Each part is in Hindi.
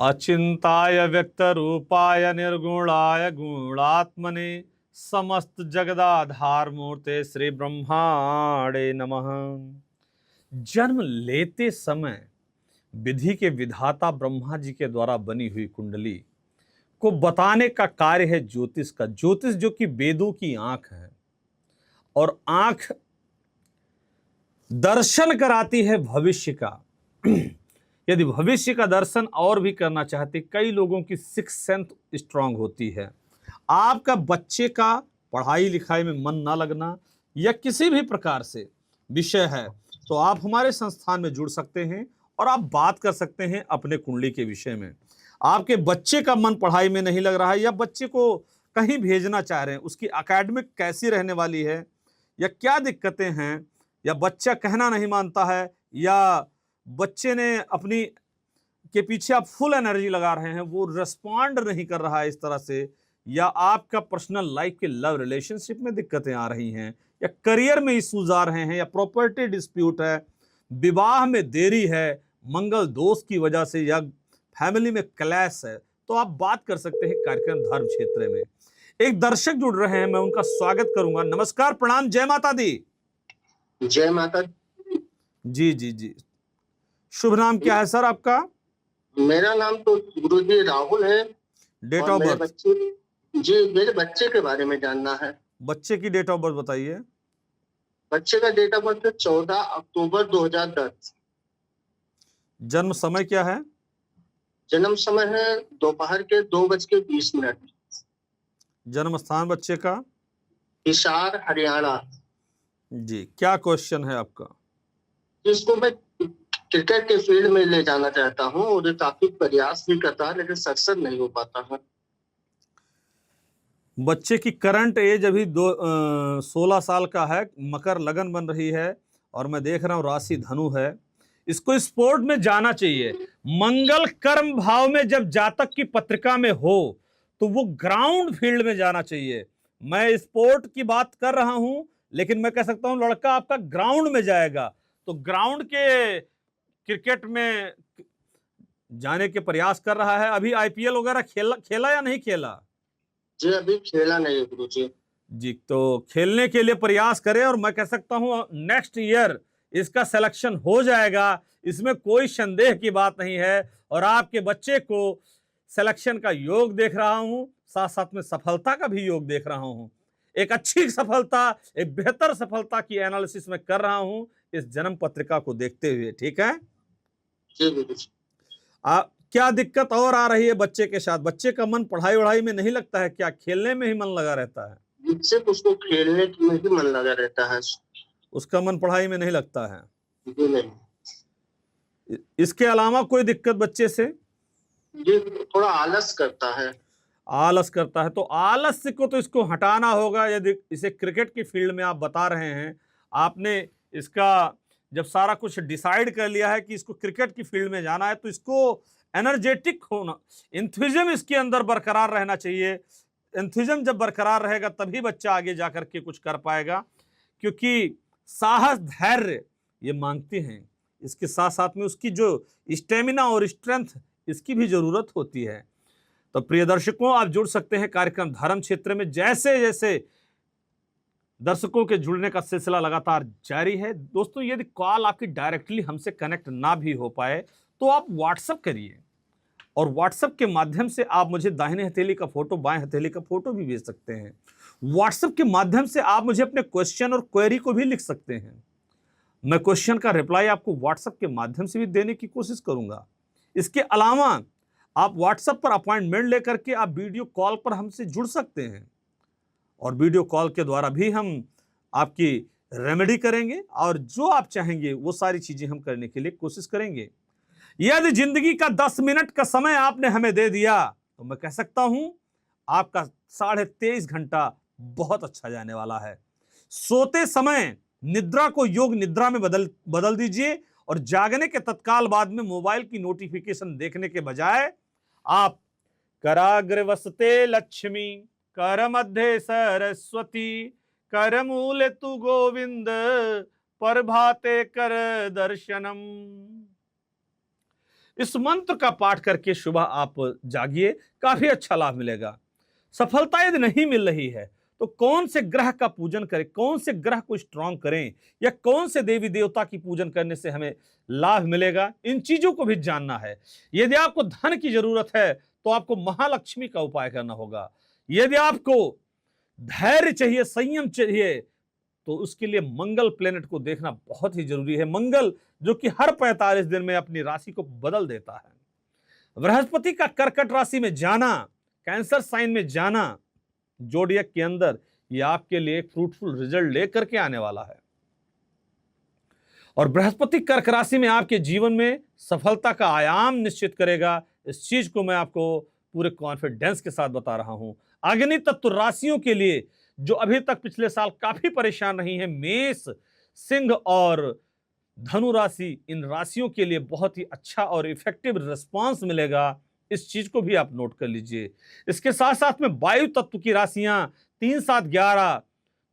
अचिंताय व्यक्त रूपाय निर्गुणाय गुणात्मने समस्त जगदाधार मूर्ते श्री ब्रह्माणे नमः। जन्म लेते समय विधि के विधाता ब्रह्मा जी के द्वारा बनी हुई कुंडली को बताने का कार्य है ज्योतिष का। ज्योतिष जो कि वेदों की आंख है, और आंख दर्शन कराती है भविष्य का। यदि भविष्य का दर्शन और भी करना चाहते, कई लोगों की सिक्स सेंस स्ट्रांग होती है। आपका बच्चे का पढ़ाई लिखाई में मन ना लगना या किसी भी प्रकार से विषय है, तो आप हमारे संस्थान में जुड़ सकते हैं और आप बात कर सकते हैं अपने कुंडली के विषय में। आपके बच्चे का मन पढ़ाई में नहीं लग रहा है, या बच्चे को कहीं भेजना चाह रहे हैं, उसकी एकेडमिक कैसी रहने वाली है, या क्या दिक्कतें हैं, या बच्चा कहना नहीं मानता है, या बच्चे ने अपनी के पीछे आप फुल एनर्जी लगा रहे हैं, वो रिस्पॉन्ड नहीं कर रहा है इस तरह से, या आपका पर्सनल लाइफ के लव रिलेशनशिप में दिक्कतें आ रही हैं, या करियर में इश्यूज आ रहे हैं, या प्रॉपर्टी डिस्प्यूट है, विवाह में देरी है मंगल दोष की वजह से, या फैमिली में क्लैश है, तो आप बात कर सकते हैं कार्यक्रम धर्म क्षेत्र में। एक दर्शक जुड़ रहे हैं, मैं उनका स्वागत करूंगा। नमस्कार, प्रणाम, जय माता दी। जय माता जी जी जी। शुभ नाम क्या है सर आपका? मेरा नाम तो गुरुजी राहुल है। Date of birth? जी, मेरे बच्चे के बारे में जानना है। बच्चे की डेट ऑफ बर्थ बताइए। बच्चे का डेट ऑफ बर्थ 14 अक्टूबर 2010। जन्म समय क्या है? जन्म समय है दोपहर के 2:20। जन्म स्थान बच्चे का? हिसार, हरियाणा। जी, क्या क्वेश्चन है आपका? जिसको मैं क्रिकेट के फील्ड में ले जाना चाहता हूँ, और काफी प्रयास भी करता है, लेकिन सक्सेस नहीं हो पाता है। बच्चे की करंट एज अभी 16 साल का है, मकर लगन बन रही है, और मैं देख रहा हूँ राशि धनु है। इसको स्पोर्ट में जाना चाहिए। मंगल कर्म भाव में जब जातक की पत्रिका में हो तो वो ग्राउंड फील्ड में जाना चाहिए। मैं स्पोर्ट की बात कर रहा हूं, लेकिन मैं कह सकता हूं लड़का आपका ग्राउंड में जाएगा, तो ग्राउंड के क्रिकेट में जाने के प्रयास कर रहा है। अभी आईपीएल वगैरह खेला या नहीं खेला? जी, अभी खेला नहीं है गुरुजी। जी, तो खेलने के लिए प्रयास करें, और मैं कह सकता हूं नेक्स्ट ईयर इसका सिलेक्शन हो जाएगा, इसमें कोई संदेह की बात नहीं है। और आपके बच्चे को सिलेक्शन का योग देख रहा हूं, साथ साथ में सफलता का भी योग देख रहा हूं। एक अच्छी सफलता, एक बेहतर सफलता की एनालिसिस में कर रहा हूं इस जन्म पत्रिका को देखते हुए। ठीक है? जी गुरुजी। क्या दिक्कत और आ रही है बच्चे के साथ? बच्चे का मन पढ़ाई वढ़ाई में नहीं लगता है क्या? खेलने में ही मन लगा रहता है? सिर्फ उसको खेलने में ही मन लगा रहता है, उसका मन पढ़ाई में नहीं लगता है? जी नहीं। इसके अलावा कोई दिक्कत बच्चे से? जी, थोड़ा आलस करता है। आलस करता है, तो आलस्य को तो इसको हटाना होगा। यदि इसे क्रिकेट की फील्ड में आप बता रहे हैं, आपने इसका जब सारा कुछ डिसाइड कर लिया है कि इसको क्रिकेट की फील्ड में जाना है, तो इसको एनर्जेटिक होना, एंथुसिज्म इसके अंदर बरकरार रहना चाहिए। एंथुसिज्म जब बरकरार रहेगा तभी बच्चा आगे जाकर के कुछ कर पाएगा, क्योंकि साहस धैर्य ये मांगते हैं। इसके साथ साथ में उसकी जो स्टेमिना और स्ट्रेंथ, इसकी भी जरूरत होती है। तो प्रिय दर्शकों, आप जुड़ सकते हैं कार्यक्रम धर्म क्षेत्र में। जैसे जैसे दर्शकों के जुड़ने का सिलसिला लगातार जारी है। दोस्तों, यदि कॉल आपकी डायरेक्टली हमसे कनेक्ट ना भी हो पाए तो आप व्हाट्सएप करिए, और व्हाट्सएप के माध्यम से आप मुझे दाहिने हथेली का फोटो, बाएं हथेली का फोटो भी भेज सकते हैं। व्हाट्सएप के माध्यम से आप मुझे अपने क्वेश्चन और क्वेरी को भी लिख सकते हैं। मैं क्वेश्चन का रिप्लाई आपको व्हाट्सएप के माध्यम से भी देने की कोशिश करूंगा। इसके अलावा आप व्हाट्सएप पर अपॉइंटमेंट लेकर के आप वीडियो कॉल पर हमसे जुड़ सकते हैं, और वीडियो कॉल के द्वारा भी हम आपकी रेमेडी करेंगे, और जो आप चाहेंगे वो सारी चीजें हम करने के लिए कोशिश करेंगे। यदि जिंदगी का 10 मिनट का समय आपने हमें दे दिया, तो मैं कह सकता हूं आपका 23.5 घंटा बहुत अच्छा जाने वाला है। सोते समय निद्रा को योग निद्रा में बदल दीजिए, और जागने के तत्काल बाद में मोबाइल की नोटिफिकेशन देखने के बजाय आप कराग्र वसते लक्ष्मी, कर मध्य सरस्वती, कर मूले तु गोविंद, प्रभाते कर दर्शनम। इस मंत्र का पाठ करके सुबह आप जागिए, काफी अच्छा लाभ मिलेगा। सफलता यदि नहीं मिल रही है तो कौन से ग्रह का पूजन करें, कौन से ग्रह को स्ट्रांग करें, या कौन से देवी देवता की पूजन करने से हमें लाभ मिलेगा, इन चीजों को भी जानना है। यदि आपको धन की जरूरत है तो आपको महालक्ष्मी का उपाय करना होगा। यदि आपको धैर्य चाहिए, संयम चाहिए, तो उसके लिए मंगल प्लेनेट को देखना बहुत ही जरूरी है। मंगल जो कि हर 45 दिन में अपनी राशि को बदल देता है। बृहस्पति का कर्कट राशि में जाना, कैंसर साइन में जाना जोडियक के अंदर, यह आपके लिए एक फ्रूटफुल रिजल्ट लेकर के आने वाला है। और बृहस्पति कर्क राशि में आपके जीवन में सफलता का आयाम निश्चित करेगा। इस चीज को मैं आपको पूरे कॉन्फिडेंस के साथ बता रहा हूं। अग्नि तत्व राशियों के लिए जो अभी तक पिछले साल काफी परेशान रही हैं, मेष, सिंह और धनु राशि, इन राशियों के लिए बहुत ही अच्छा और इफेक्टिव रिस्पांस मिलेगा। इस चीज को भी आप नोट कर लीजिए। इसके साथ साथ में वायु तत्व की राशियां 3, 7, 11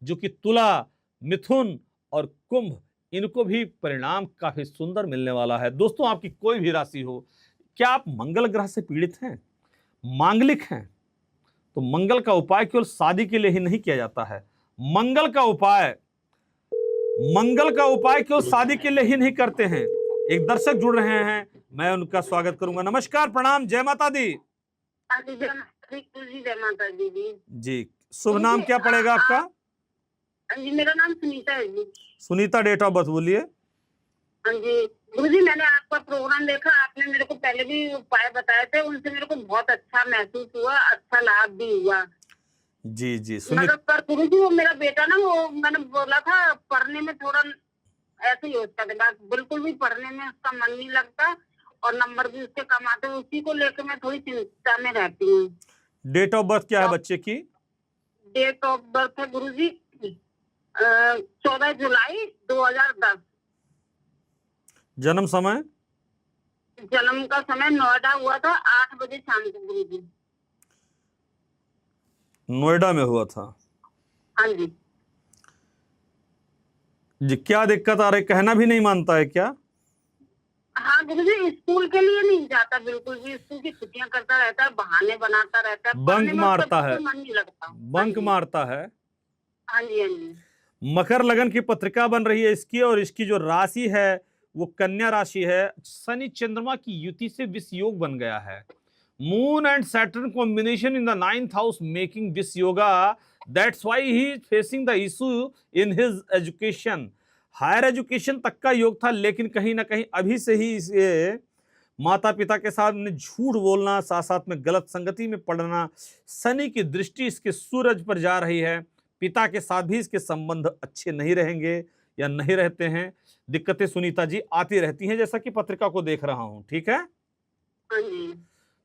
जो कि तुला, मिथुन और कुंभ, इनको भी परिणाम काफी सुंदर मिलने वाला है। दोस्तों, आपकी कोई भी राशि हो, क्या आप मंगल ग्रह से पीड़ित हैं, मांगलिक हैं, तो मंगल का उपाय केवल शादी के लिए ही नहीं किया जाता है। मंगल का उपाय केवल शादी के लिए ही नहीं करते हैं। एक दर्शक जुड़ रहे हैं, मैं उनका स्वागत करूंगा। नमस्कार, प्रणाम, जय माता दी। जय माता दी जी, शुभ नाम क्या पड़ेगा आपका? जी, मेरा नाम सुनीता है जी। सुनीता, डेट ऑफ बर्थ बोलिए। हाँ जी गुरुजी, मैंने आपका प्रोग्राम देखा, आपने मेरे को पहले भी उपाय बताए थे, उनसे मेरे को बहुत अच्छा महसूस हुआ, अच्छा लाभ भी हुआ। जी जी, मगर पर गुरुजी, वो मेरा बेटा ना, वो मैंने बोला था पढ़ने में थोड़ा ऐसे ही होता है, बिल्कुल भी पढ़ने में उसका मन नहीं लगता और नंबर भी उसके कम आते हैं। उसी को लेकर मैं थोड़ी चिंता में रहती हूँ। डेट ऑफ बर्थ क्या है बच्चे की? डेट ऑफ बर्थ है गुरुजी 14 जुलाई 2010। जन्म समय? जन्म का समय नोएडा हुआ था, 8 बजे शाम को गुरुजी। नोएडा में हुआ था? हाँ जी। जी, क्या दिक्कत आ रही, कहना भी नहीं मानता है क्या? हाँ गुरुजी, स्कूल के लिए नहीं जाता बिल्कुल भी, स्कूल की छुट्टियां करता रहता है, बहाने बनाता रहता है, बंक मारता है, मन नहीं लगता, बंक मारता है। हाँ जी, हाँ जी। मकर लगन की पत्रिका बन रही है इसकी, और इसकी जो राशि है वो कन्या राशि है। शनि चंद्रमा की युति से विष योग बन गया है। Moon and Saturn combination in the 9th house making vish yoga. That's why he is facing the issue in his education. Higher education तक का योग था, लेकिन कहीं ना कहीं अभी से ही इसे माता पिता के साथ में झूठ बोलना, साथ साथ में गलत संगति में पड़ना, शनि की दृष्टि इसके सूरज पर जा रही है। पिता के साथ भी इसके संबंध अच्छे नहीं रहेंगे या नहीं रहते हैं। दिक्कतें सुनीता जी आती रहती हैं, जैसा कि पत्रिका को देख रहा हूं, ठीक है? हाँ जी।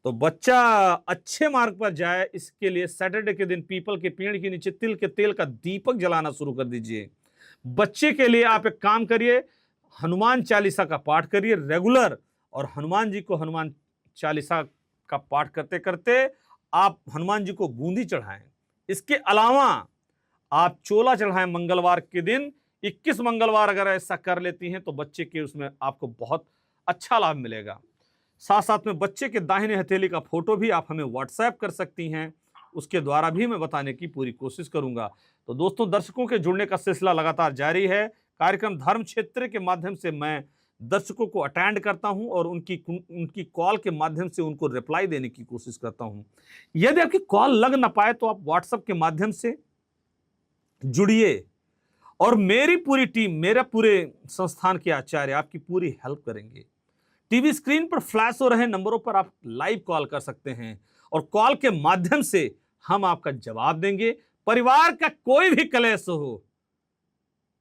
तो बच्चा अच्छे मार्ग पर जाए, इसके लिए सैटरडे के दिन पीपल के पेड़ के नीचे तिल के तेल का दीपक जलाना शुरू कर दीजिए। बच्चे के लिए आप एक काम करिए, हनुमान चालीसा का पाठ करिए रेगुलर, और हनुमान जी को हनुमान चालीसा का पाठ करते करते आप हनुमान जी को बूंदी चढ़ाएं। इसके अलावा आप चोला चढ़ाएं मंगलवार के दिन। 21 मंगलवार अगर ऐसा कर लेती हैं तो बच्चे के उसमें आपको बहुत अच्छा लाभ मिलेगा। साथ साथ में बच्चे के दाहिने हथेली का फोटो भी आप हमें व्हाट्सएप कर सकती हैं, उसके द्वारा भी मैं बताने की पूरी कोशिश करूंगा। तो दोस्तों, दर्शकों के जुड़ने का सिलसिला लगातार जारी है। कार्यक्रम धर्म क्षेत्र के माध्यम से मैं दर्शकों को अटेंड करता हूं और उनकी कॉल के माध्यम से उनको रिप्लाई देने की कोशिश करता हूं। यदि आपकी कॉल लग ना पाए तो आप व्हाट्सएप के माध्यम से जुड़िए, और मेरी पूरी टीम, मेरा पूरे संस्थान के आचार्य आपकी पूरी हेल्प करेंगे। टीवी स्क्रीन पर फ्लैश हो रहे नंबरों पर आप लाइव कॉल कर सकते हैं, और कॉल के माध्यम से हम आपका जवाब देंगे। परिवार का कोई भी कलेश हो,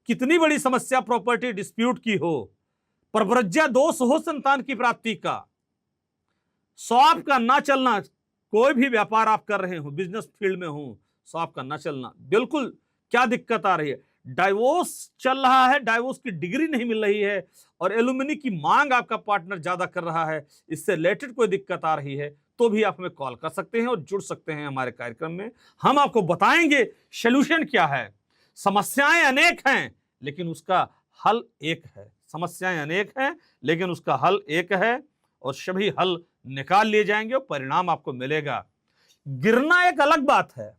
कितनी बड़ी समस्या प्रॉपर्टी डिस्प्यूट की हो, परवृज्या दोष हो संतान की प्राप्ति का, शॉप का ना चलना, कोई भी व्यापार आप कर रहे हो, बिजनेस फील्ड में हो, शॉप का ना चलना, बिल्कुल क्या दिक्कत आ रही है, डाइवोर्स चल रहा है, डाइवोर्स की डिग्री नहीं मिल रही है, और एलुमनी की मांग आपका पार्टनर ज्यादा कर रहा है, इससे रिलेटेड कोई दिक्कत आ रही है, तो भी आप हमें कॉल कर सकते हैं और जुड़ सकते हैं हमारे कार्यक्रम में। हम आपको बताएंगे सॉल्यूशन क्या है। समस्याएं अनेक हैं लेकिन उसका हल एक है। समस्याएं अनेक हैं लेकिन उसका हल एक है, और सभी हल निकाल लिए जाएंगे और परिणाम आपको मिलेगा। गिरना एक अलग बात है,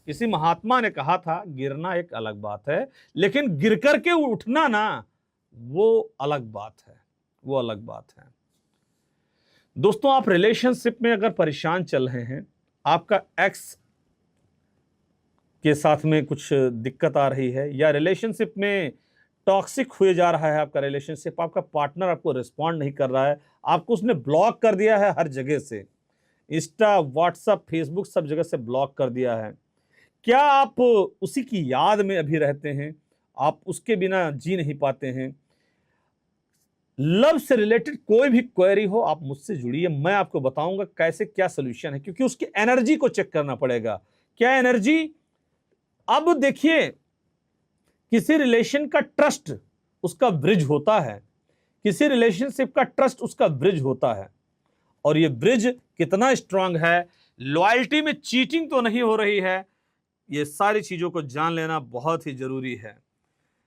किसी महात्मा ने कहा था गिरना एक अलग बात है, लेकिन गिर करके उठना ना वो अलग बात है, वो अलग बात है। दोस्तों, आप रिलेशनशिप में अगर परेशान चल रहे हैं, आपका एक्स के साथ में कुछ दिक्कत आ रही है, या रिलेशनशिप में टॉक्सिक हुए जा रहा है आपका रिलेशनशिप, आपका पार्टनर आपको रिस्पॉन्ड नहीं कर रहा है, आपको उसने ब्लॉक कर दिया है हर जगह से, इंस्टा, व्हाट्सएप, फेसबुक सब जगह से ब्लॉक कर दिया है, क्या आप उसी की याद में अभी रहते हैं? आप उसके बिना जी नहीं पाते हैं? लव से रिलेटेड कोई भी क्वेरी हो, आप मुझसे जुड़िए, मैं आपको बताऊंगा कैसे क्या सोल्यूशन है, क्योंकि उसकी एनर्जी को चेक करना पड़ेगा। क्या एनर्जी? अब देखिए, किसी रिलेशन का ट्रस्ट उसका ब्रिज होता है, किसी रिलेशनशिप का ट्रस्ट उसका ब्रिज होता है, और ये ब्रिज कितना स्ट्रांग है, लॉयल्टी में चीटिंग तो नहीं हो रही है, ये सारी चीजों को जान लेना बहुत ही जरूरी है।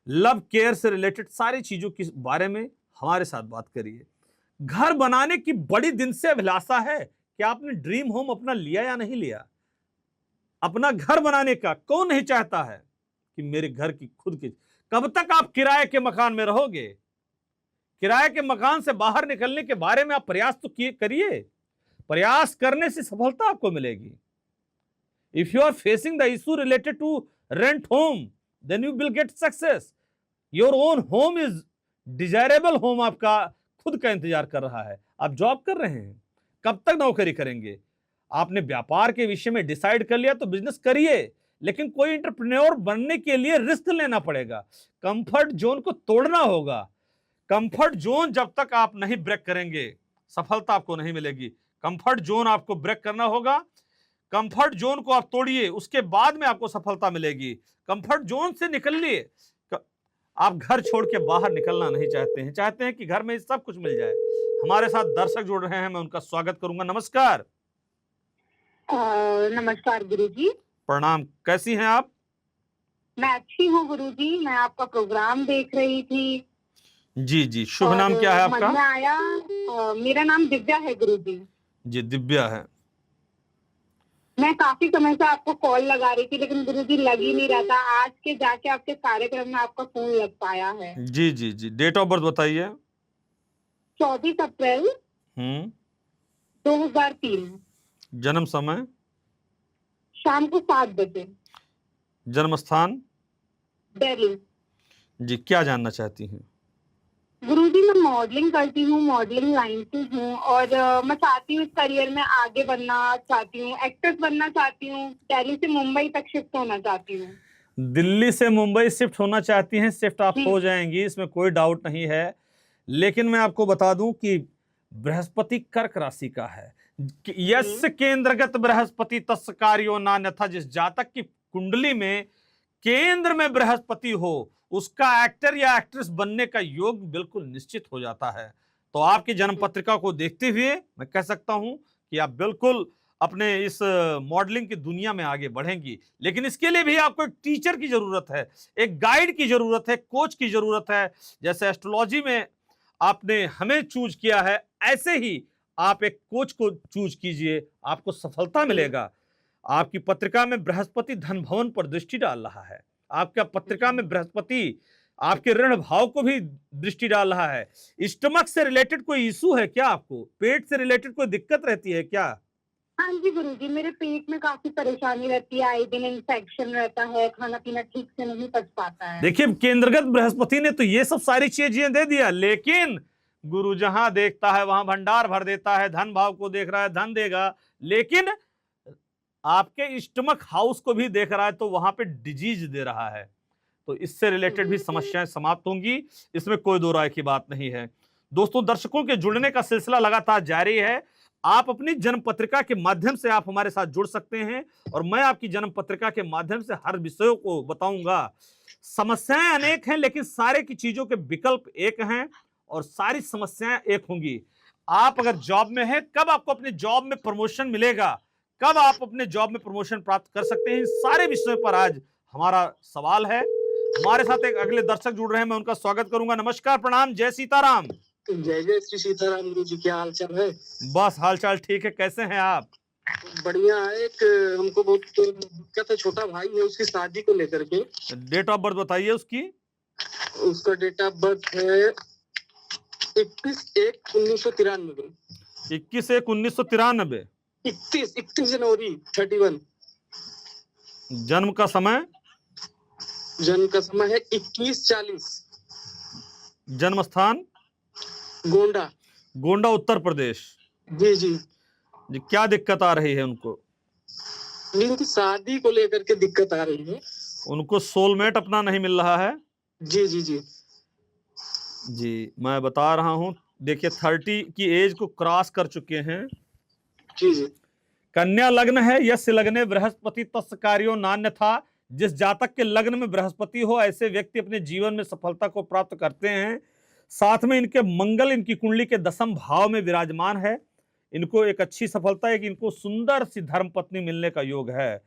लव केयर से रिलेटेड सारी चीजों के बारे में हमारे साथ बात करिए। घर बनाने की बड़ी दिन से अभिलाषा है, क्या आपने ड्रीम होम अपना लिया या नहीं लिया? अपना घर बनाने का कौन नहीं चाहता है कि मेरे घर की खुद की। कब तक आप किराए के मकान में रहोगे? किराए के मकान से बाहर निकलने के बारे में आप प्रयास तो करिए, प्रयास करने से सफलता आपको मिलेगी। If you are facing the issue related to rent home, then you will get success. Your own home is desirable home आपका खुद का इंतजार कर रहा है। आप जॉब कर रहे हैं, कब तक नौकरी करेंगे? आपने व्यापार के विषय में डिसाइड कर लिया तो बिजनेस करिए, लेकिन कोई एंटरप्रेन्योर बनने के लिए रिस्क लेना पड़ेगा, कंफर्ट जोन को तोड़ना होगा। कंफर्ट जोन जब तक आप नहीं ब्रेक करेंगे, सफलता आपको नहीं मिलेगी। कंफर्ट जोन आपको ब्रेक करना होगा, कंफर्ट जोन को आप तोड़िए, उसके बाद में आपको सफलता मिलेगी। कंफर्ट जोन से निकलिए। आप घर छोड़ के बाहर निकलना नहीं चाहते हैं, चाहते हैं कि घर में सब कुछ मिल जाए। हमारे साथ दर्शक जुड़ रहे हैं, मैं उनका स्वागत करूंगा। नमस्कार। नमस्कार गुरुजी। प्रणाम, कैसी हैं आप? मैं अच्छी हूँ गुरुजी, मैं आपका प्रोग्राम देख रही थी। जी जी, शुभ नाम क्या है आपका? मन में आया, मेरा नाम दिव्या है गुरुजी। जी, दिव्या है। मैं काफी समय से आपको कॉल लगा रही थी, लेकिन गुरुजी लग ही नहीं रहा था। आज के जाके आपके कार्यक्रम में आपका फोन लग पाया है। जी जी जी, डेट ऑफ बर्थ बताइए। 24 अप्रैल 2003। जन्म समय? शाम को 7 बजे। जन्म स्थान? दिल्ली। जी, क्या जानना चाहती हैं? गुरुजी, मैं मॉडलिंग करती हूँ, मॉडलिंग लाइन से हूँ, और मैं चाहती हूँ इस करियर में आगे बढ़ना चाहती हूँ, एक्ट्रेस बनना चाहती हूँ। दिल्ली से मुंबई तक शिफ्ट होना चाहती हूँ। दिल्ली से मुंबई शिफ्ट होना चाहती हैं? शिफ्ट आप हो जाएंगी, इसमें कोई डाउट नहीं है। लेकिन मैं आपको बता दूं कि बृहस्पति कर्क राशि का है। यश केंद्रगत बृहस्पति तस् कार्यो नान्यथा। जिस जातक की कुंडली में केंद्र में बृहस्पति हो, उसका एक्टर या एक्ट्रेस बनने का योग बिल्कुल निश्चित हो जाता है। तो आपकी जन्म पत्रिका को देखते हुए मैं कह सकता हूं कि आप बिल्कुल अपने इस मॉडलिंग की दुनिया में आगे बढ़ेंगी। लेकिन इसके लिए भी आपको एक टीचर की जरूरत है, एक गाइड की जरूरत है, कोच की जरूरत है। जैसे एस्ट्रोलॉजी में आपने हमें चूज किया है, ऐसे ही आप एक कोच को चूज कीजिए, आपको सफलता मिलेगा। आपकी पत्रिका में बृहस्पति धन भवन पर दृष्टि डाल रहा है। आपका पत्रिका में बृहस्पति आपके ऋण भाव को भी दृष्टि डाल रहा है। स्टमक से रिलेटेड कोई इशू है क्या? आपको पेट से रिलेटेड कोई दिक्कत रहती है क्या? हाँ जी गुरुजी, मेरे पेट में काफी परेशानी रहती है, आए दिन इन्फेक्शन रहता है, खाना पीना ठीक से नहीं पच पाता है। देखिए, केंद्रगत बृहस्पति ने तो ये सब सारी चीजें दे दिया, लेकिन गुरु जहां देखता है वहां भंडार भर देता है। धन भाव को देख रहा है, धन देगा, लेकिन आपके स्टमक हाउस को भी देख रहा है, तो वहां पे डिजीज दे रहा है। तो इससे रिलेटेड भी समस्याएं समाप्त होंगी, इसमें कोई दो राय की बात नहीं है। दोस्तों, दर्शकों के जुड़ने का सिलसिला लगातार जारी है। आप अपनी जन्म पत्रिका के माध्यम से आप हमारे साथ जुड़ सकते हैं, और मैं आपकी जन्म पत्रिका के माध्यम से हर विषयों को बताऊंगा। समस्याएं अनेक हैं, लेकिन सारे की चीजों के विकल्प एक हैं, और सारी समस्याएं एक होंगी। आप अगर जॉब में हैं, कब आपको अपने जॉब में प्रमोशन मिलेगा, कब आप अपने जॉब में प्रमोशन प्राप्त कर सकते हैं, इन सारे विषयों पर आज हमारा सवाल है। हमारे साथ एक अगले दर्शक जुड़ रहे हैं, मैं उनका स्वागत करूंगा। नमस्कार, प्रणाम, जय सीताराम। जय जय श्री सीताराम गुरु जी, क्या हाल चाल है? बस हालचाल ठीक है। कैसे हैं आप? बढ़िया है। एक हमको बहुत दिक्कत है, छोटा भाई है, उसकी शादी को लेकर के। डेट ऑफ बर्थ बताइए उसकी। उसका डेट ऑफ बर्थ है 21/1/1993। 21/1/1993। 31 जनवरी 31। जन्म का समय? जन्म का समय है 21:40। जन्म स्थान? गोंडा। गोंडा उत्तर प्रदेश। जी जी जी, क्या दिक्कत आ रही है उनको? इनकी शादी को लेकर के दिक्कत आ रही है। उनको सोलमेट अपना नहीं मिल रहा है। जी जी जी जी, मैं बता रहा हूं। देखिए 30 की एज को क्रॉस कर चुके हैं। जी जी कन्या लग्न है। यस्य लग्ने बृहस्पति तस्य कार्यो नान्य था। जिस जातक के लग्न में बृहस्पति हो, ऐसे व्यक्ति अपने जीवन में सफलता को प्राप्त करते हैं। साथ में इनके मंगल इनकी कुंडली के 10वें भाव में विराजमान है। इनको एक अच्छी सफलता है कि इनको सुंदर सी धर्मपत्नी मिलने का योग है,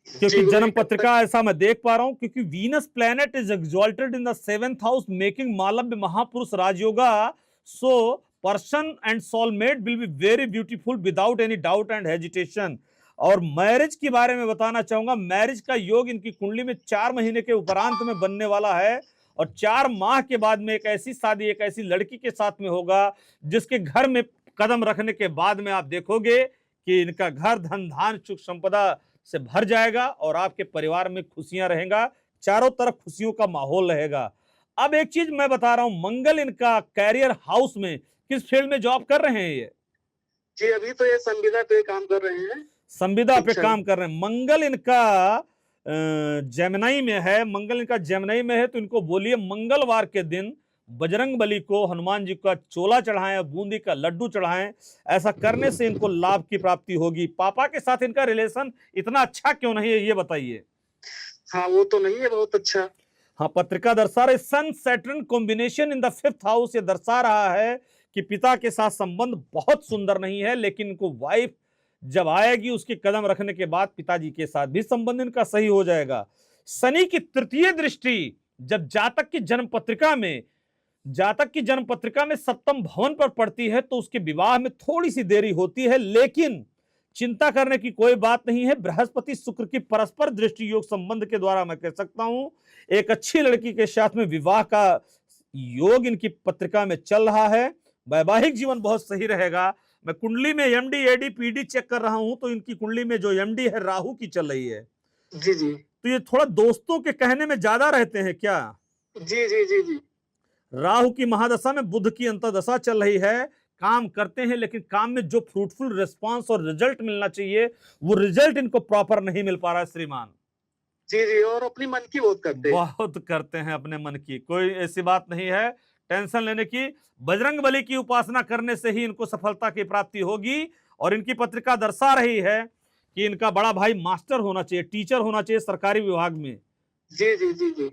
क्योंकि जन्म पत्रिका ऐसा मैं देख पा रहा हूं, क्योंकि Venus planet is exalted in the 7th house making Malavya Mahapurush Rajyoga. So person and soulmate will be very beautiful without any doubt and hesitation. और मैरिज के बारे में बताना चाहूंगा। मैरिज का योग इनकी कुंडली में 4 महीने के उपरांत में बनने वाला है, और 4 माह के बाद में एक ऐसी शादी एक ऐसी लड़की के साथ में होगा जिसके घर में कदम रखने के बाद में आप देखोगे कि इनका घर धन धान सुख संपदा से भर जाएगा और आपके परिवार में खुशियां रहेगा। चारों तरफ खुशियों का माहौल रहेगा। अब एक चीज मैं बता रहा हूं, मंगल इनका कैरियर हाउस में किस फील्ड में जॉब कर रहे हैं ये? जी अभी तो ये संविदा पे काम कर रहे हैं। संविदा पे काम कर रहे हैं। मंगल इनका जेमिनी में है। मंगल इनका जेमिनी में है, तो इनको बोलिए मंगलवार के दिन बजरंग बली को हनुमान जी का चोला चढ़ाएं, बूंदी का लड्डू चढ़ाएं। ऐसा करने से इनको लाभ की प्राप्ति होगी। पापा के साथ इनका रिलेशन इतना अच्छा क्यों नहीं है, ये बताइए। हाँ वो तो नहीं है, बहुत अच्छा। हाँ, पत्रिका दर्शा रही sun Saturn combination in the 5th house. ये दर्शा रहा है कि पिता के साथ संबंध बहुत सुंदर नहीं है, लेकिन इनको वाइफ जब आएगी उसके कदम रखने के बाद पिताजी के साथ भी संबंध इनका सही हो जाएगा। शनि की तृतीय दृष्टि जब जातक की जन्म पत्रिका में 7म भवन पर पड़ती है, तो उसके विवाह में थोड़ी सी देरी होती है, लेकिन चिंता करने की कोई बात नहीं है। बृहस्पति शुक्र की परस्पर दृष्टि योग संबंध के द्वारा मैं कह सकता हूं एक अच्छी लड़की के साथ में विवाह का योग इनकी पत्रिका में चल रहा है। वैवाहिक जीवन बहुत सही रहेगा। मैं कुंडली में एमडी एडी पीडी चेक कर रहा हूं, तो इनकी कुंडली में जो एमडी है राहु की चल रही है। जी जी तो ये थोड़ा दोस्तों के कहने में ज्यादा रहते हैं क्या? जी जी जी जी राहु की महादशा में बुध की अंतर्दशा चल रही है। काम करते हैं, लेकिन काम में जो फ्रूटफुल रिस्पांस और रिजल्ट मिलना चाहिए वो रिजल्ट इनको प्रॉपर नहीं मिल पा रहा है श्रीमान। जी जी और अपनी मन की बहुत करते हैं। बहुत करते हैं अपने मन की, कोई ऐसी बात नहीं है टेंशन लेने की। बजरंग बली की उपासना करने से ही इनको सफलता की प्राप्ति होगी। और इनकी पत्रिका दर्शा रही है कि इनका बड़ा भाई मास्टर होना चाहिए, टीचर होना चाहिए सरकारी विभाग में। जी जी जी जी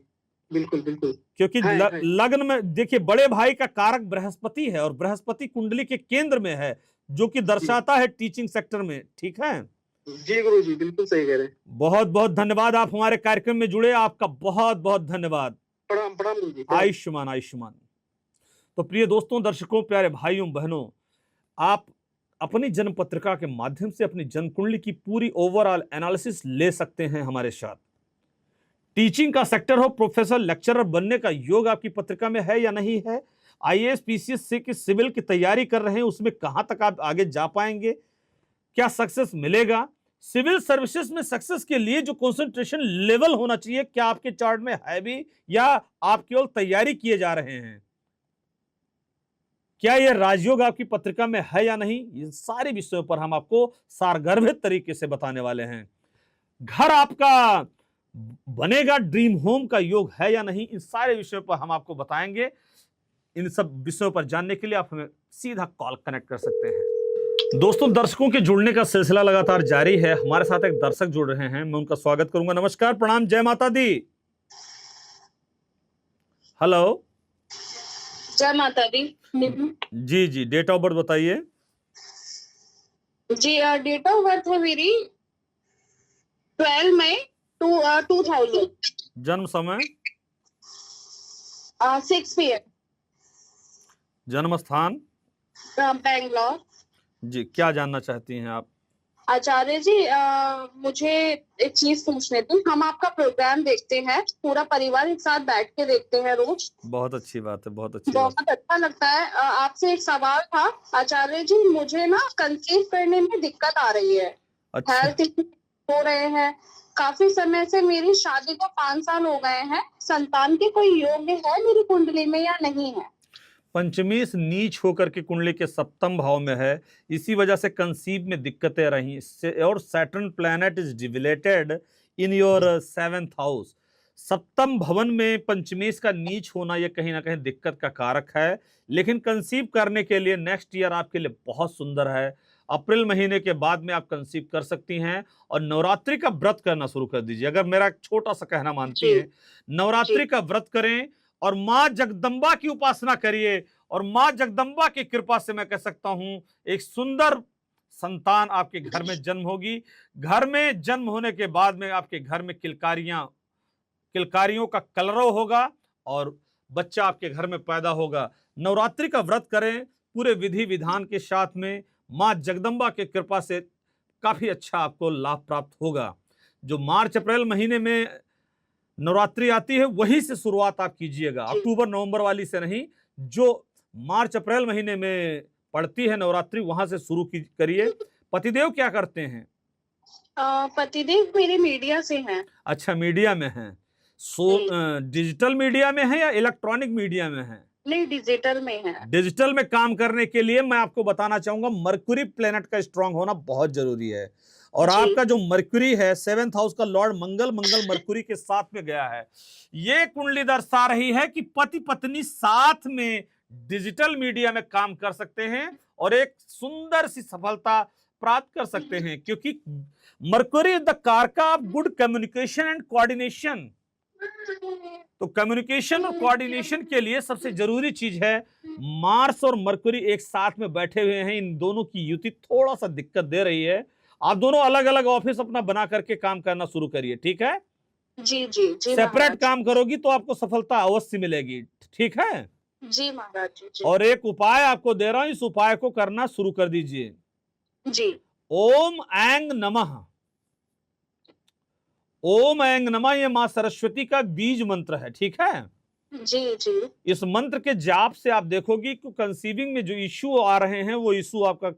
बिल्कुल बिल्कुल। क्योंकि लग्न में देखिए बड़े भाई का कारक बृहस्पति है, और बृहस्पति कुंडली के केंद्र में है, जो कि दर्शाता है टीचिंग सेक्टर में। ठीक है जी गुरु जी, बिल्कुल सही कह रहे हैं। बहुत बहुत धन्यवाद, आप हमारे कार्यक्रम में जुड़े, आपका बहुत बहुत धन्यवाद। प्रणाम प्रणाम गुरु जी। आयुष्मान आयुष्मान। तो प्रिय दोस्तों, दर्शकों, प्यारे भाइयों बहनों, आप अपनी जन्म पत्रिका के माध्यम से अपनी जन्म कुंडली की पूरी ओवरऑल एनालिसिस ले सकते हैं हमारे साथ। टीचिंग का सेक्टर हो, प्रोफेसर लेक्चरर बनने का योग आपकी पत्रिका में है या नहीं है, आईएएस पीसीएस की सिविल की तैयारी कर रहे हैं, उसमें कहां तक आप आगे जा पाएंगे, क्या सक्सेस मिलेगा, सिविल सर्विसेज में सक्सेस के लिए जो कंसंट्रेशन लेवल होना चाहिए क्या आपके चार्ट में है भी, या आप केवल तैयारी किए जा रहे हैं, क्या यह राजयोग आपकी पत्रिका में है या नहीं, इन सारे विषयों पर हम आपको सारगर्भित तरीके से बताने वाले हैं। घर आपका बनेगा, ड्रीम होम का योग है या नहीं, इन सारे विषयों पर हम आपको बताएंगे। इन सब विषयों पर जानने के लिए आप हमें सीधा कॉल कनेक्ट कर सकते हैं। दोस्तों, दर्शकों के जुड़ने का सिलसिला लगातार जारी है। हमारे साथ एक दर्शक जुड़ रहे हैं, मैं उनका स्वागत करूंगा। नमस्कार, प्रणाम, जय माता दी। हेलो, जय माता दी। जी जी, डेट ऑफ बर्थ बताइए। जी डेट ऑफ बर्थ है मेरी 12 मई 2000। जन्म समय 6 PM। जन्म स्थान? बैंगलोर। जी, क्या जानना चाहती हैं आप? आचार्य जी, मुझे एक चीज पूछनी थी। हम आपका प्रोग्राम देखते हैं, पूरा परिवार एक साथ बैठ के देखते हैं रोज। बहुत अच्छी बात है, बहुत अच्छी बात। बहुत अच्छा लगता है। आपसे एक सवाल था आचार्य जी, मुझे ना कंसीव करने में दिक्कत आ रही है। अच्छा, हेल्थ हो रहे हैं। काफी समय से, मेरी शादी को 5 साल हो गए हैं। संतान के कोई योग्य है मेरी कुंडली में या नहीं है? पंचमेश नीच होकर के कुंडली के सप्तम भाव में है, इसी वजह से कंसीव में दिक्कतें रही। और Saturn planet is debilitated in your 7th house. सप्तम भवन में पंचमेश का नीच होना यह कहीं ना कहीं दिक्कत का कारक है। लेकिन कंसीव करने के लिए नेक्स्ट ईयर आपके लिए बहुत सुंदर है। अप्रैल महीने के बाद में आप कंसीव कर सकती हैं। और नवरात्रि का व्रत करना शुरू कर दीजिए, अगर मेरा एक छोटा सा कहना मानती हैं। नवरात्रि का व्रत करें और मां जगदम्बा की उपासना करिए, और मां जगदम्बा की कृपा से मैं कह सकता हूं एक सुंदर संतान आपके घर में जन्म होगी। घर में जन्म होने के बाद में आपके घर में किलकारियों का कलरव होगा और बच्चा आपके घर में पैदा होगा। नवरात्रि का व्रत करें पूरे विधि विधान के साथ में, मां जगदम्बा की कृपा से काफी अच्छा आपको लाभ प्राप्त होगा। जो मार्च अप्रैल महीने में नवरात्रि आती है वहीं से शुरुआत आप कीजिएगा, अक्टूबर नवंबर वाली से नहीं। जो मार्च अप्रैल महीने में पड़ती है नवरात्रि वहां से शुरू करिए। पतिदेव क्या करते हैं? पतिदेव मेरे मीडिया से हैं। अच्छा, मीडिया में हैं। डिजिटल मीडिया में है या इलेक्ट्रॉनिक मीडिया में है? नहीं, डिजिटल में है। डिजिटल में काम करने के लिए मैं आपको बताना चाहूंगा मरकुरी प्लेनेट का स्ट्रांग होना बहुत जरूरी है। और आपका जो मरकुरी है 7th हाउस का लॉर्ड मंगल मरकुरी के साथ में गया है। ये कुंडली दर्शा रही है कि पति पत्नी साथ में डिजिटल मीडिया में काम कर सकते हैं और एक सुंदर सी सफलता प्राप्त कर सकते हैं, क्योंकि मरकुरी इज द कारका of good communication and coordination. तो कम्युनिकेशन और कोऑर्डिनेशन के लिए सबसे जरूरी चीज है, मार्स और मरकुरी एक साथ में बैठे हुए हैं। इन दोनों की युति थोड़ा सा दिक्कत दे रही है। आप दोनों अलग अलग ऑफिस अपना बना करके काम करना शुरू करिए, ठीक है? जी जी जी। सेपरेट काम करोगी तो आपको सफलता अवश्य मिलेगी, ठीक है? जी महाराज जी। और एक उपाय आपको दे रहा हूं, इस उपाय को करना शुरू कर दीजिए। जी। ओम ऐंग नमः। ओम ऐंग नमः ये मां सरस्वती का बीज मंत्र है, ठीक है? जी जी। इस मंत्र के जाप से आप देखोगी कि कंसीविंग में जो इश्यू आ रहे हैं वो इश्यू आपका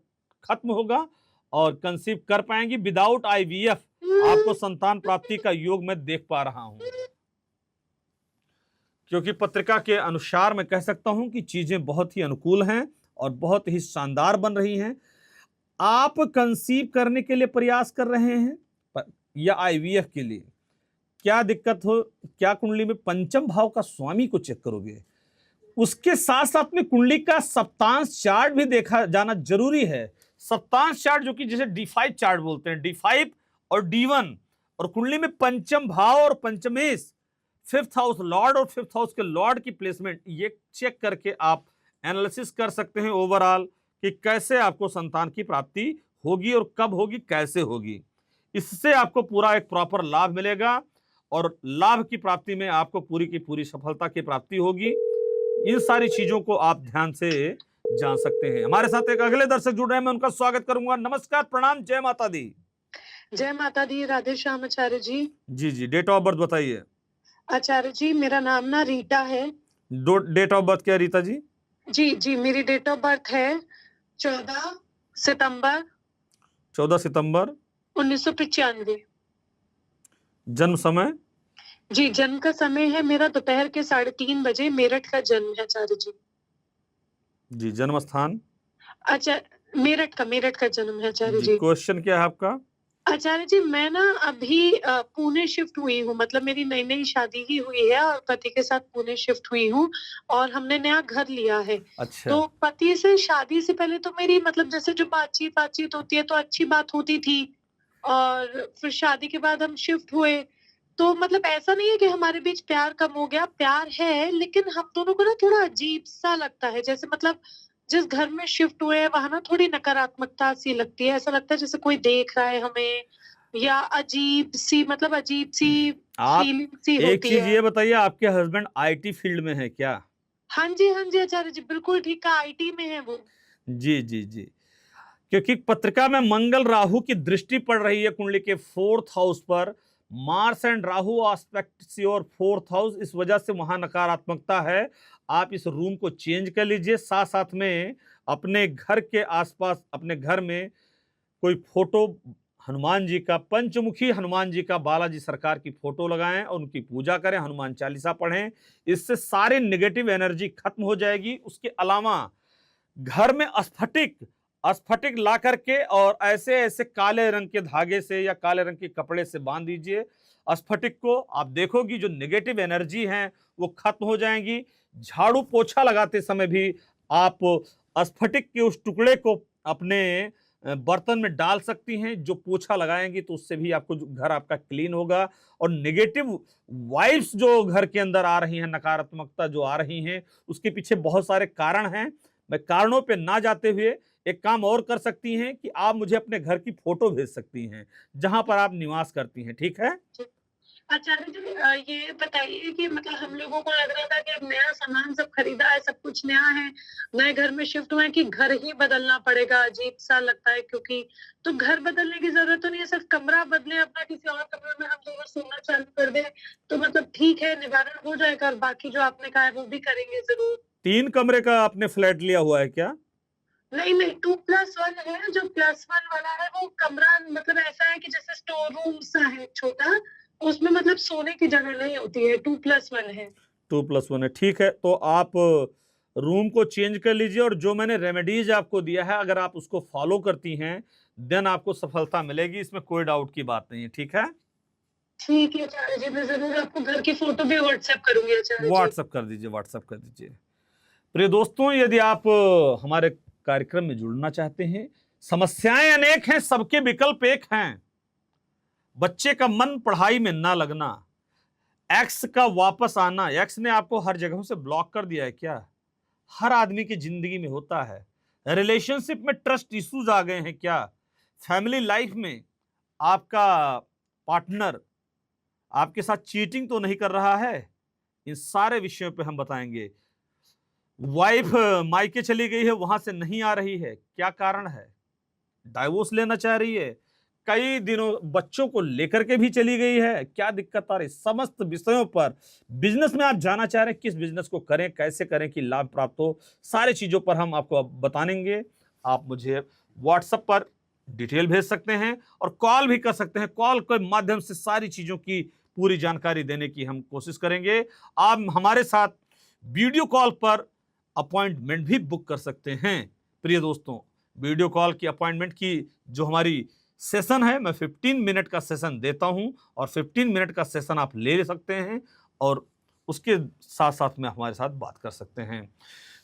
खत्म होगा और कंसीव कर पाएंगी। विदाउट IVF आपको संतान प्राप्ति का योग मैं देख पा रहा हूं, क्योंकि पत्रिका के अनुसार मैं कह सकता हूं कि चीजें बहुत ही अनुकूल हैं और बहुत ही शानदार बन रही हैं। आप कंसीव करने के लिए प्रयास कर रहे हैं या IVF के लिए? क्या दिक्कत हो? क्या कुंडली में पंचम भाव का स्वामी को चेक करोगे? उसके साथ साथ में कुंडली का सप्तांश चार्ट भी देखा जाना जरूरी है। सप्तांश चार्ट जो कि जिसे D5 चार्ट बोलते हैं, D5 और D1, और कुंडली में पंचम भाव और पंचमेश 5th हाउस लॉर्ड और 5th हाउस के लॉर्ड की प्लेसमेंट, ये चेक करके आप एनालिसिस कर सकते हैं ओवरऑल कि कैसे आपको संतान की प्राप्ति होगी और कब होगी, कैसे होगी। इससे आपको पूरा एक प्रॉपर लाभ मिलेगा और लाभ की प्राप्ति में आपको पूरी की पूरी सफलता की प्राप्ति होगी। इन सारी चीजों को आप ध्यान से जान सकते हैं। हमारे साथ एक अगले दर्शक जुड़ रहे हैं, मैं उनका स्वागत करूंगा। नमस्कार, प्रणाम, जय माता दी। जय माता दी, राधे श्याम आचार्य जी। जी जी, डेट ऑफ बर्थ बताइए। आचार्य जी, मेरा नाम ना रीटा है। डेट ऑफ बर्थ क्या है रीता जी? जी जी, मेरी डेट ऑफ बर्थ है 14 सितंबर 1995। जन्म समय? जी, जन्म का समय है मेरा दोपहर के 3:30 बजे, मेरठ का जन्म है आचार्य जी। जी, जन्म स्थान? अच्छा, मेरठ का जन्म है आचार्य जी। क्वेश्चन क्या है आपका? आचार्य जी, मैं ना अभी पुणे शिफ्ट हुई हूँ, मतलब मेरी नई शादी ही हुई है और पति के साथ पुणे शिफ्ट हुई हूँ और हमने नया घर लिया है। अच्छा। तो पति से शादी से पहले तो मेरी मतलब जैसे जो बातचीत होती है तो अच्छी बात होती थी, और फिर शादी के बाद हम शिफ्ट हुए तो मतलब ऐसा नहीं है कि हमारे बीच प्यार कम हो गया, प्यार है, लेकिन हम दोनों को ना थोड़ा अजीब सा लगता है। जैसे मतलब जिस घर में शिफ्ट हुए हैं वहां ना थोड़ी नकारात्मकता सी लगती है, ऐसा लगता है जैसे कोई देख रहा है हमें, या अजीब सी फीलिंग सी आप होती है। एक चीज ये बताइए, आपके हस्बैंड IT फील्ड में है क्या? हाँ जी आचार्य जी, बिल्कुल ठीक कहा, आईटी में है वो। जी जी जी, क्योंकि पत्रिका में मंगल राहु की दृष्टि पड़ रही है कुंडली के 4th हाउस पर। Mars and Rahu aspect your 4th house, इस वजह से वहां नकारात्मकता है। आप इस रूम को चेंज कर लीजिए। साथ साथ में अपने घर के आसपास, अपने घर में कोई फोटो हनुमान जी का, पंचमुखी हनुमान जी का, बालाजी सरकार की फोटो लगाएं और उनकी पूजा करें, हनुमान चालीसा पढ़ें। इससे सारी नेगेटिव एनर्जी खत्म हो जाएगी। उसके अलावा घर में स्फटिक ला करके और ऐसे ऐसे काले रंग के धागे से या काले रंग के कपड़े से बांध दीजिए स्फटिक को। आप देखोगी जो नेगेटिव एनर्जी हैं वो खत्म हो जाएंगी। झाड़ू पोछा लगाते समय भी आप स्फटिक के उस टुकड़े को अपने बर्तन में डाल सकती हैं। जो पोछा लगाएंगी तो उससे भी आपको घर आपका क्लीन होगा। और नेगेटिव वाइब्स जो घर के अंदर आ रही हैं, नकारात्मकता जो आ रही हैं, उसके पीछे बहुत सारे कारण हैं। मैं कारणों पे ना जाते हुए एक काम और कर सकती हैं कि आप मुझे अपने घर की फोटो भेज सकती हैं जहां पर आप निवास करती हैं, ठीक है? आचार्य जी, ये बताइए कि मतलब हम लोगों को लग रहा था कि अब नया सामान सब खरीदा है, सब कुछ नया है, नए घर में शिफ्ट हुए हैं, कि घर ही बदलना पड़ेगा। अजीब सा लगता है, क्योंकि तो घर बदलने की जरूरत तो नहीं है, सिर्फ कमरा बदले, अपना किसी और कमरे में हम दोनों सोना चालू कर दें तो मतलब ठीक है, निवारण हो जाएगा। और बाकी जो आपने कहा है वो भी करेंगे जरूर। 3 कमरे का आपने फ्लैट लिया हुआ है क्या? नहीं नहीं, 2+1 है। जो +1 वाला है वो कमरा मतलब ऐसा है कि जैसे स्टोर रूम सा है छोटा, उसमें मतलब सोने की जगह नहीं होती है। 2+1 है। 2+1 है, ठीक है। तो आप रूम को चेंज कर लीजिए और जो मैंने रेमेडीज आपको दिया है अगर आप उसको फॉलो करती हैं देन आपको सफलता मिलेगी, इसमें कोई डाउट की बात नहीं है, ठीक है? ठीक है आचार्य जी, मैं जरूर आपको घर की फोटो भी व्हाट्सएप करूंगी आचार्य जी। व्हाट्सएप कर दीजिए, व्हाट्सएप कर दीजिए। प्रिय दोस्तों, यदि आप हमारे कार्यक्रम में जुड़ना चाहते हैं, समस्याएं अनेक हैं, सबके विकल्प एक हैं। बच्चे का मन पढ़ाई में ना लगना, एक्स का वापस आना, एक्स ने आपको हर जगह से ब्लॉक कर दिया है क्या? हर आदमी की जिंदगी में होता है। रिलेशनशिप में ट्रस्ट इश्यूज आ गए हैं क्या? फैमिली लाइफ में आपका पार्टनर आपके साथ चीटिंग तो नहीं कर रहा है? इन सारे विषयों पे हम बताएंगे। वाइफ मायके चली गई है, वहां से नहीं आ रही है, क्या कारण है? डाइवोर्स लेना चाह रही है, कई दिनों बच्चों को लेकर के भी चली गई है, क्या दिक्कत आ रही? समस्त विषयों पर, बिजनेस में आप जाना चाह रहे हैं, किस बिजनेस को करें, कैसे करें कि लाभ प्राप्त हो, सारी चीजों पर हम आपको बताएंगे। आप मुझे व्हाट्सएप पर डिटेल भेज सकते हैं और कॉल भी कर सकते हैं। कॉल के माध्यम से सारी चीजों की पूरी जानकारी देने की हम कोशिश करेंगे। आप हमारे साथ वीडियो कॉल पर अपॉइंटमेंट भी बुक कर सकते हैं। प्रिय दोस्तों, वीडियो कॉल की अपॉइंटमेंट की जो हमारी सेशन है, मैं 15 मिनट का सेशन देता हूं और 15 मिनट का सेशन आप ले सकते हैं और उसके साथ साथ में हमारे साथ बात कर सकते हैं।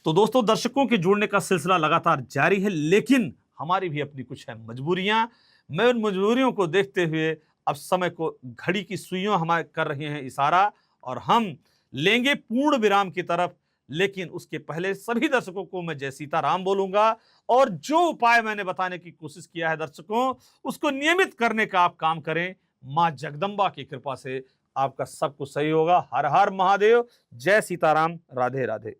तो दोस्तों, दर्शकों के जुड़ने का सिलसिला लगातार जारी है, लेकिन हमारी भी अपनी कुछ है मजबूरियां। मैं उन मजबूरियों को देखते हुए अब समय को, घड़ी की सुइयां हमारे कर रही हैं इशारा और हम लेंगे पूर्ण विराम की तरफ। लेकिन उसके पहले सभी दर्शकों को मैं जय सीताराम बोलूंगा और जो उपाय मैंने बताने की कोशिश किया है दर्शकों, उसको नियमित करने का आप काम करें। मां जगदम्बा की कृपा से आपका सब कुछ सही होगा। हर हर महादेव, जय सीताराम, राधे राधे।